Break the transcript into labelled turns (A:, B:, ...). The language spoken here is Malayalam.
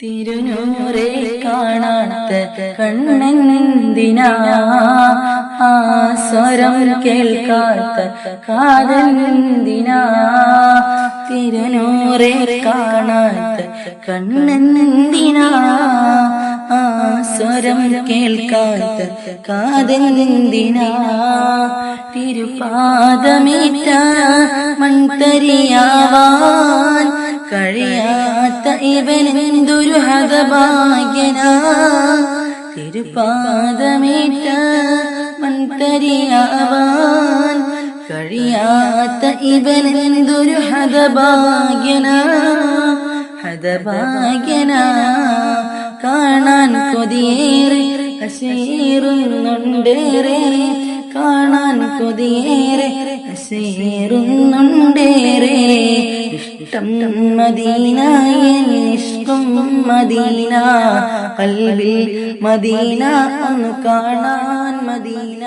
A: തിരുനൂറെ കാണാത്ത കണ്ണെന്തിനാ, ആ സ്വരം കേൾക്കാത്ത കാതെന്തിനാ. തിരുനൂറെ കാണാത്ത കണ്ണെന്തിനാ, ആ സ്വരം കേൾക്കാത്ത കാതെന്തിനാ. തിരുപാദമേറ്റ മൺതരിയാവാൻ കഴിയാത്ത ഇവനെന്തൊരു ഹതഭാഗ്യനാ. തിരുപാദമേറ്റ മൺതരിയാവാൻ കഴിയാത്ത ഇവനെന്തൊരു ഹതഭാഗ്യനാ. ഹതഭാഗ്യനാ കാണാൻ കൊതിയേറെ അശേറുന്നുണ്ടേറെ, കാണാൻ കൊതിയേറെ അശേറുന്നുണ്ടേറെ. ഇഷ്ടം മദീന ഇഷ്കും മദീന, ഖൽബിൽ മദീന ഒന്ന് കാണാൻ മദീന.